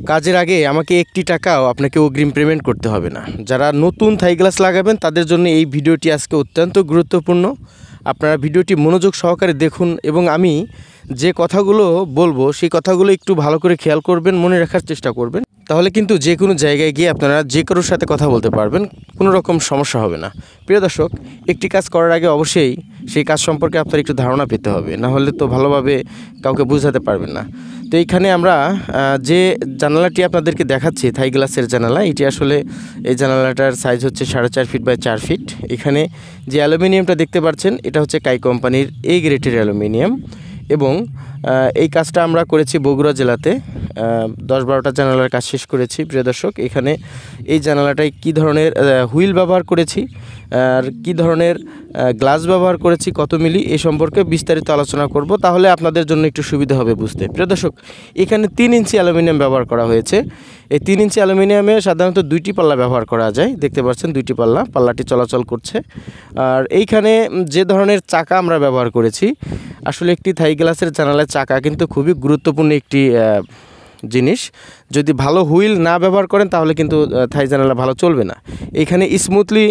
কাজের আগে আমাকে একটি টাকাও আপনাকে অগ্রিম পেমেন্ট করতে হবে না। যারা নতুন থাই গ্লাস লাগাবেন তাদের জন্য এই ভিডিওটি আজকে অত্যন্ত গুরুত্বপূর্ণ। আপনারা ভিডিওটি মনোযোগ সহকারে দেখুন এবং আমি যে কথাগুলো বলবো সেই কথাগুলো একটু ভালো করে খেয়াল করবেন, মনে রাখার চেষ্টা করবেন। তাহলে কিন্তু যে কোনো জায়গায় গিয়ে আপনারা যে কারোর সাথে কথা বলতে পারবেন, কোনো রকম সমস্যা হবে না। প্রিয় দর্শক, একটি কাজ করার আগে অবশ্যই সেই কাজ সম্পর্কে আপনার একটু ধারণা পেতে হবে, না হলে তো ভালোভাবে কাউকে বোঝাতে পারবেন না। তো এইখানে আমরা যে জানালাটি আপনাদেরকে দেখাচ্ছি থাই গ্লাসের জানালা, এটি আসলে এই জানালাটার সাইজ হচ্ছে 4.5 ফিট বাই 4 ফিট। এখানে যে অ্যালুমিনিয়ামটা দেখতে পাচ্ছেন এটা হচ্ছে কাই কোম্পানির এই গ্রেডের অ্যালুমিনিয়াম এবং এই কাজটা আমরা করেছি বগুড়া জেলাতে। 10-12টা জানালার কাজ শেষ করেছি। প্রিয় দর্শক, এখানে এই জানালাটায় কী ধরনের হুইল ব্যবহার করেছি আর কী ধরনের গ্লাস ব্যবহার করেছি, কত মিলি, এই সম্পর্কে বিস্তারিত আলোচনা করব, তাহলে আপনাদের জন্য একটু সুবিধা হবে বুঝতে। প্রিয় দর্শক, এখানে 3 ইঞ্চি অ্যালুমিনিয়াম ব্যবহার করা হয়েছে। এই 3 ইঞ্চি অ্যালুমিনিয়ামে সাধারণত 2টি পাল্লা ব্যবহার করা যায়। দেখতে পাচ্ছেন 2টি পাল্লাটি চলাচল করছে। আর এইখানে যে ধরনের চাকা আমরা ব্যবহার করেছি, আসলে একটি থাই গ্লাসের জানালার চাকা কিন্তু খুবই গুরুত্বপূর্ণ একটি জিনিস। যদি ভালো হুইল না ব্যবহার করেন তাহলে কিন্তু থাই জানালা ভালো চলবে না। এখানে স্মুথলি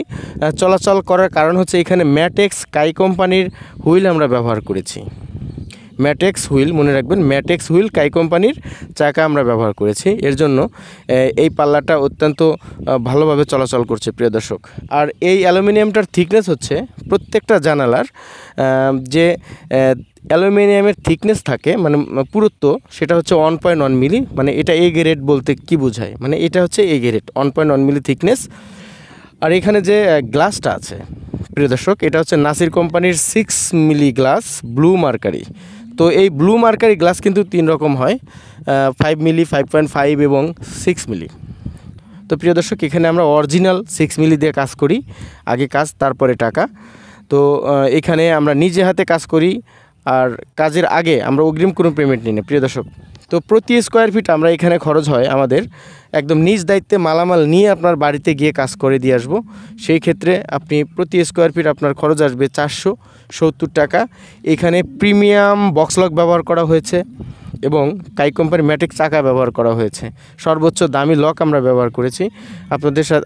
চলাচল করার কারণ হচ্ছে এখানে ম্যাটেক্স কাই কোম্পানির হুইল আমরা ব্যবহার করেছি। ম্যাটেক্স হুইল, মনে রাখবেন, ম্যাটেক্স হুইল কাই কোম্পানির চাকা আমরা ব্যবহার করেছি। এর জন্য এই পাল্লাটা অত্যন্ত ভালোভাবে চলাচল করছে। প্রিয় দর্শক, আর এই অ্যালুমিনিয়ামটার থিকনেস হচ্ছে প্রত্যেকটা জানালার যে অ্যালুমিনিয়ামের থিকনেস থাকে, মানে পুরুত্ব, সেটা হচ্ছে 1.1 মিলি। মানে এটা এ গ্রেড বলতে কি বোঝায়, মানে এটা হচ্ছে এ গ্রেড, 1.1 মিলি থিকনেস। আর এখানে যে গ্লাসটা আছে প্রিয় দর্শক, এটা হচ্ছে নাসির কোম্পানির 6 মিলি গ্লাস ব্লু মার্কারি। তো এই ব্লু মার্কারি গ্লাস কিন্তু 3 রকম হয়, 5 মিলি, 5.5 এবং 6 মিলি। তো প্রিয় দর্শক, এখানে আমরা অরিজিনাল 6 মিলি দিয়ে কাজ করি, আগে কাজ তারপরে টাকা। তো এখানে আমরা নিজে হাতে কাজ করি, আর কাজের আগে আমরা অগ্রিম কোনো পেমেন্ট নিই না। প্রিয় দর্শক, তো প্রতি স্কোয়ার ফিট আমরা এখানে খরচ হয় আমাদের একদম নিজ দায়িত্বে মালামাল নিয়ে আপনার বাড়িতে গিয়ে কাজ করে দিয়ে আসবো। সেই ক্ষেত্রে আপনি প্রতি স্কোয়ার ফিট আপনার খরচ আসবে 470 টাকা। এখানে প্রিমিয়াম বক্স লক ব্যবহার করা হয়েছে এবং কাই কোম্পানির ম্যাটিক চাকা ব্যবহার করা হয়েছে। সর্বোচ্চ দামি লক আমরা ব্যবহার করেছি।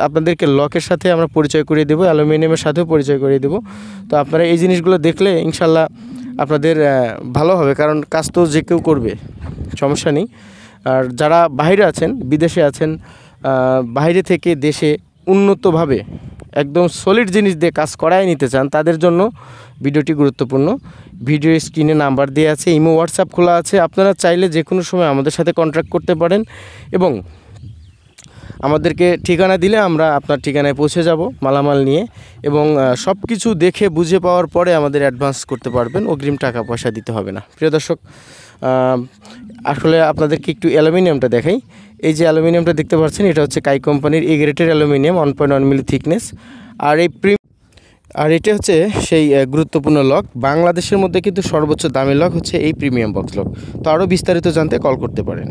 আপনাদেরকে লকের সাথে আমরা পরিচয় করিয়ে দেবো, অ্যালুমিনিয়ামের সাথেও পরিচয় করিয়ে দেবো। তো আপনারা এই জিনিসগুলো দেখলে ইনশাল্লাহ আপনাদের ভালো হবে, কারণ কাজ তো যে কেউ করবে, সমস্যা নেই। আর যারা বাইরে আছেন, বিদেশে আছেন, বাইরে থেকে দেশে উন্নতভাবে একদম সলিড জিনিস দিয়ে কাজ করায় নিতে চান, তাদের জন্য ভিডিওটি গুরুত্বপূর্ণ। ভিডিও স্ক্রিনে নাম্বার দেওয়া আছে, ইমো হোয়াটসঅ্যাপ খোলা আছে। আপনারা চাইলে যে কোনো সময় আমাদের সাথে কন্ট্যাক্ট করতে পারেন এবং আমাদেরকে ঠিকানা দিলে আমরা আপনার ঠিকানায় পৌঁছে যাব মালামাল নিয়ে, এবং সব কিছু দেখে বুঝে পাওয়ার পরে আমাদের অ্যাডভান্স করতে পারবেন, অগ্রিম টাকা পয়সা দিতে হবে না। প্রিয় দর্শক, আসলে আপনাদেরকে একটু অ্যালুমিনিয়ামটা দেখাই। এই যে অ্যালুমিনিয়ামটা দেখতে পাচ্ছেন, এটা হচ্ছে কাই কোম্পানির এ গ্রেডের অ্যালুমিনিয়াম, 1.1 মিলি থিকনেস। আর এটা হচ্ছে সেই গুরুত্বপূর্ণ লক। বাংলাদেশের মধ্যে কিন্তু সর্বোচ্চ দামি লক হচ্ছে এই প্রিমিয়াম বক্স লক। তো আরও বিস্তারিত জানতে কল করতে পারেন।